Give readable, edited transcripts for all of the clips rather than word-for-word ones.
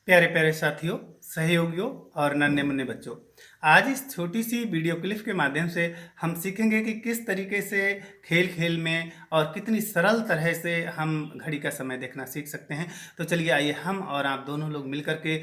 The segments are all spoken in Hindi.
प्यारे प्यारे साथियों, सहयोगियों और नन्हे मुन्ने बच्चों, आज इस छोटी सी वीडियो क्लिप के माध्यम से हम सीखेंगे कि किस तरीके से खेल खेल में और कितनी सरल तरह से हम घड़ी का समय देखना सीख सकते हैं। तो चलिए आइए हम और आप दोनों लोग मिलकर के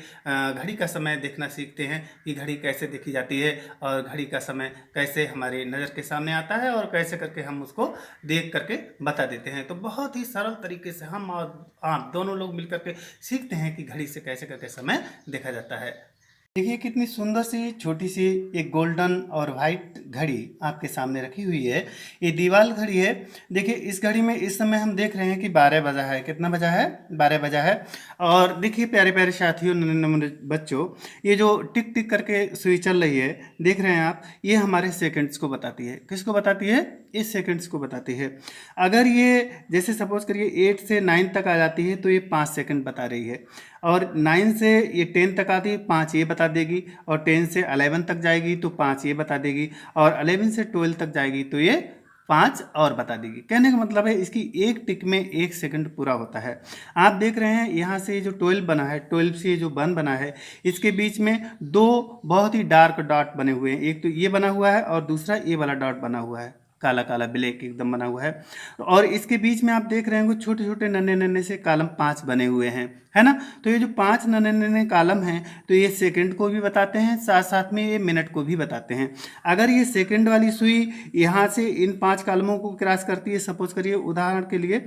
घड़ी का समय देखना सीखते हैं कि घड़ी कैसे देखी जाती है और घड़ी का समय कैसे हमारे नज़र के सामने आता है और कैसे करके हम उसको देख करके बता देते हैं। तो बहुत ही सरल तरीके से हम और आप दोनों लोग मिलकर के सीखते हैं कि घड़ी से कैसे करके समय देखा जाता है। देखिए कितनी सुंदर सी छोटी सी एक गोल्डन और वाइट घड़ी आपके सामने रखी हुई है। ये दीवार घड़ी है। देखिए इस घड़ी में इस समय हम देख रहे हैं कि 12 बजा है। कितना बजा है? 12 बजा है। और देखिए प्यारे प्यारे साथियों, नन्हे बच्चों, ये जो टिक टिक करके सुई चल रही है, देख रहे हैं आप, ये हमारे सेकंड्स को बताती है। किसको बताती है? इस सेकंड्स को बताती है। अगर ये जैसे सपोज करिए 8 से 9 तक आ जाती है तो ये 5 सेकंड बता रही है, और 9 से ये 10 तक आती है 5 ये बता देगी, और 10 से 11 तक जाएगी तो 5 ये बता देगी, और 11 से 12 तक जाएगी तो ये 5 और बता देगी। कहने का मतलब है इसकी एक टिक में 1 सेकंड पूरा होता है। आप देख रहे हैं यहाँ से जो 12 बना है, 12 से जो 1 बना है, इसके बीच में दो बहुत ही डार्क डॉट बने हुए हैं। एक तो ये बना हुआ है और दूसरा ये वाला डॉट बना हुआ है, काला काला ब्लैक एकदम बना हुआ है। और इसके बीच में आप देख रहे हैं छोटे छोटे नन्हे नन्हे से कॉलम 5 बने हुए हैं, है ना। तो ये जो 5 नन्हे नन्हे कॉलम हैं, तो ये सेकंड को भी बताते हैं, साथ साथ में ये मिनट को भी बताते हैं। अगर ये सेकंड वाली सुई यहाँ से इन 5 कॉलमों को क्रॉस करती है, सपोज करिए उदाहरण के लिए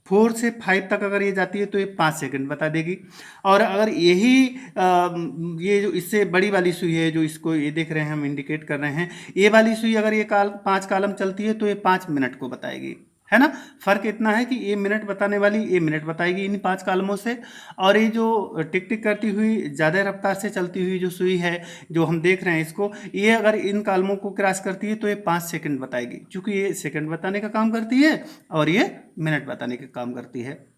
4 से 5 तक अगर ये जाती है तो ये 5 सेकंड बता देगी। और अगर यही ये जो इससे बड़ी वाली सुई है, जो इसको ये देख रहे हैं हम इंडिकेट कर रहे हैं, ये वाली सुई अगर ये 5 कॉलम चलती है तो ये 5 मिनट को बताएगी, है ना। फर्क इतना है कि ये मिनट बताने वाली ये मिनट बताएगी इन 5 कॉलमों से, और ये जो टिक टिक करती हुई ज़्यादा रफ्तार से चलती हुई जो सुई है जो हम देख रहे हैं इसको, ये अगर इन कॉलमों को क्रॉस करती है तो ये 5 सेकंड बताएगी, क्योंकि ये सेकंड बताने का काम करती है और ये मिनट बताने का काम करती है।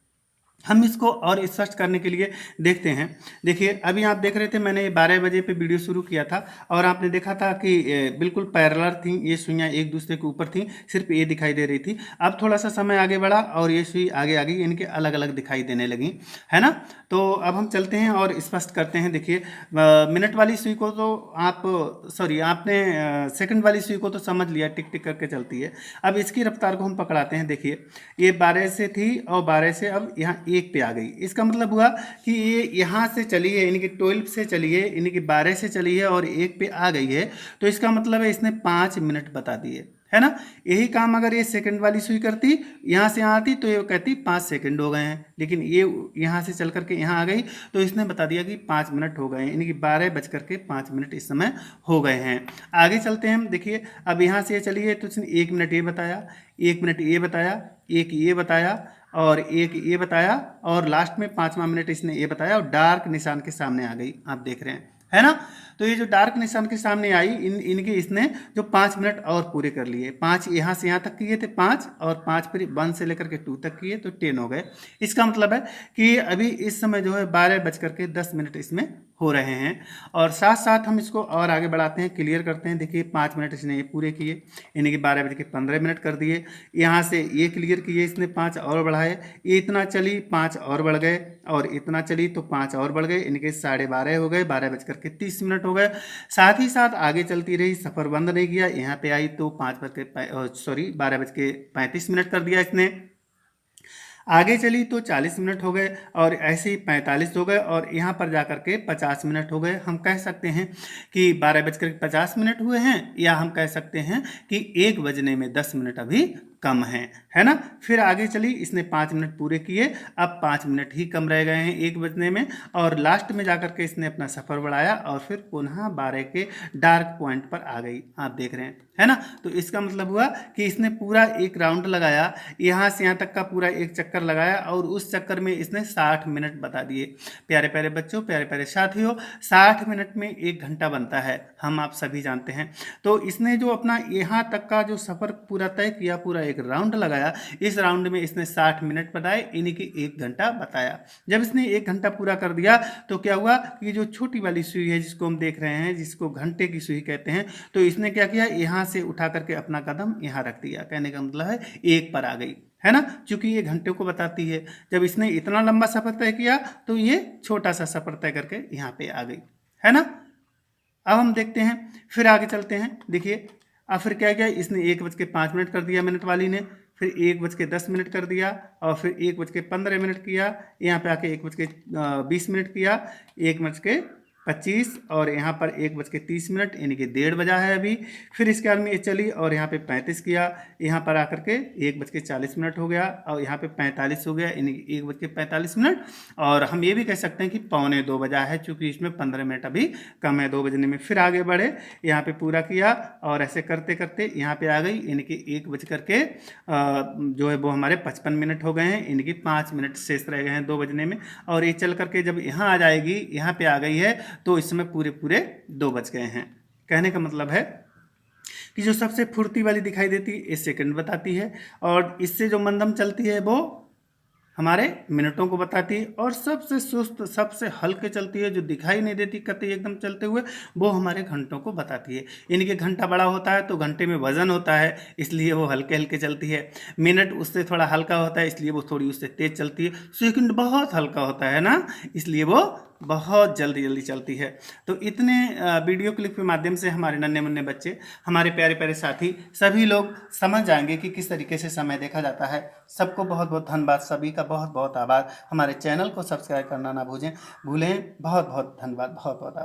हम इसको और स्पष्ट करने के लिए देखते हैं। देखिए अभी आप देख रहे थे, मैंने 12 बजे पे वीडियो शुरू किया था और आपने देखा था कि बिल्कुल पैरेलल थी ये सुइयाँ, एक दूसरे के ऊपर थी, सिर्फ ये दिखाई दे रही थी। अब थोड़ा सा समय आगे बढ़ा और ये सुई आगे आगे इनके अलग अलग दिखाई देने लगी, है ना। तो अब हम चलते हैं और स्पष्ट करते हैं। देखिए मिनट वाली सुई को तो आप सॉरी आपने सेकंड वाली सुई को तो समझ लिया, टिक टिक करके चलती है। अब इसकी रफ्तार को हम पकड़ाते हैं। देखिए ये 12 से थी और 12 से अब यहाँ 1 पे आ गई। इसका मतलब हुआ कि ये यहाँ से चली है, यानी कि 12 से चली है, यानी कि 12 से चली है और 1 पे आ गई है, तो इसका मतलब है इसने 5 मिनट बता दिए, है ना। यही काम अगर ये सेकंड वाली सुई करती, यहाँ से यहाँ आती तो ये कहती 5 सेकंड हो गए हैं, लेकिन ये यहाँ से चल करके यहाँ आ गई तो इसने बता दिया कि 5 मिनट हो गए हैं, यानी कि 12:05 इस समय हो गए हैं। आगे चलते हैं हम। देखिए अब यहाँ से ये चली है तो इसने 1 मिनट ये बताया, 1 मिनट ये बताया, एक ये बताया और एक ये बताया, और लास्ट में 5वां मिनट इसने ये बताया और डार्क निशान के सामने आ गई, आप देख रहे हैं, है ना। तो ये जो डार्क निशान के सामने आई, इनके इसने जो 5 मिनट और पूरे कर लिए। 5 यहाँ से यहाँ तक किए थे 5, और 5 फिर 1 से लेकर के 2 तक किए तो 10 हो गए। इसका मतलब है कि अभी इस समय जो है 12:10 इसमें हो रहे हैं। और साथ साथ हम इसको और आगे बढ़ाते हैं, क्लियर करते हैं। देखिए 5 मिनट इसने ये पूरे किए, यानी कि 12:15 कर दिए। यहाँ से ये क्लियर किए इसने, 5 और बढ़ाए, ये इतना चली 5 और बढ़ गए, और इतना चली तो 5 और बढ़ गए, यानी कि 12:30 हो गए, 12:30 हो गए। साथ ही साथ आगे चलती रही, सफ़र बंद नहीं किया। यहाँ पे आई तो 12:35 कर दिया इसने। आगे चली तो 40 मिनट हो गए, और ऐसे ही 45 हो गए, और यहाँ पर जाकर के 50 मिनट हो गए। हम कह सकते हैं कि 12:50 हुए हैं, या हम कह सकते हैं कि 1 बजने में 10 मिनट अभी कम है ना। फिर आगे चली, इसने 5 मिनट पूरे किए, अब 5 मिनट ही कम रह गए हैं 1 बजने में, और लास्ट में जाकर के इसने अपना सफ़र बढ़ाया और फिर पुनः 12 के डार्क पॉइंट पर आ गई, आप देख रहे हैं, है ना। तो इसका मतलब हुआ कि इसने पूरा एक राउंड लगाया, यहाँ से यहाँ तक का पूरा एक चक्कर लगाया, और उस चक्कर में इसने 60 मिनट बता दिए। प्यारे प्यारे बच्चों, प्यारे प्यारे साथियों, 60 मिनट में 1 घंटा बनता है, हम आप सभी जानते हैं। तो इसने जो अपना यहाँ तक का जो सफ़र पूरा तय किया, पूरा 1 एक राउंड लगाया। इस राउंड में इसने 60 मिनट बताए, यानी कि 1 घंटा बताया। जब इसने 1 घंटा पूरा कर दिया तो क्या हुआ कि जो छोटी वाली सुई है जिसको हम देख रहे हैं, जिसको घंटे की सुई कहते हैं, तो इसने क्या किया, यहाँ से उठा करके अपना कदम यहाँ रख दिया। कहने का मतलब है 1 पर आ गई, है ना, क्योंकि ये घंटे को बताती है। जब इसने इतना लंबा सफर तय किया तो ये छोटा सा सफर तय करके यहाँ पे आ गई, है ना। अब हम देखते हैं, फिर आगे चलते हैं। देखिए अब फिर क्या किया, इसने 1:05 कर दिया मिनट वाली ने, फिर 1:10 कर दिया, और फिर 1:15 किया, यहाँ पे आके 1:20 किया, 1:25, और यहाँ पर 1:30, यानी कि 1:30 बजा है अभी। फिर इसके बाद में ये चली और यहाँ पे 35 किया, यहाँ पर आकर के 1:40 हो गया, और यहाँ पे 45 हो गया, यानी कि 1:45। और हम ये भी कह सकते हैं कि 1:45 बजा है, चूँकि इसमें 15 मिनट अभी कम है 2 बजने में। फिर आगे बढ़े, यहाँ पे पूरा किया, और ऐसे करते करते यहाँ पे आ गई, यानी कि 1 बज करके जो है वो हमारे 55 मिनट हो गए हैं, यानी कि 5 मिनट शेष रह गए हैं 2 बजने में। और ये चल करके जब यहाँ आ जाएगी, यहाँ पे आ गई है, तो इस समय पूरे पूरे 2 बज गए हैं। कहने का मतलब है कि जो सबसे फुर्ती वाली दिखाई देती है ये सेकंड बताती है, और इससे जो मंदम चलती है वो हमारे मिनटों को बताती है, और सबसे सुस्त, सबसे हल्के चलती है, जो दिखाई नहीं देती कतई एकदम चलते हुए, वो हमारे घंटों को बताती है। यानी कि घंटा बड़ा होता है तो घंटे में वजन होता है, इसलिए वो हल्के हल्के चलती है। मिनट उससे थोड़ा हल्का होता है, इसलिए वो थोड़ी उससे तेज चलती है। सेकंड बहुत हल्का होता है ना, इसलिए वो बहुत जल्दी जल्दी चलती है। तो इतने वीडियो क्लिप के माध्यम से हमारे नन्हे मुन्ने बच्चे, हमारे प्यारे प्यारे साथी, सभी लोग समझ जाएंगे कि किस तरीके से समय देखा जाता है। सबको बहुत बहुत धन्यवाद, सभी का बहुत बहुत आभार। हमारे चैनल को सब्सक्राइब करना ना भूलें। बहुत बहुत धन्यवाद, बहुत बहुत आभार।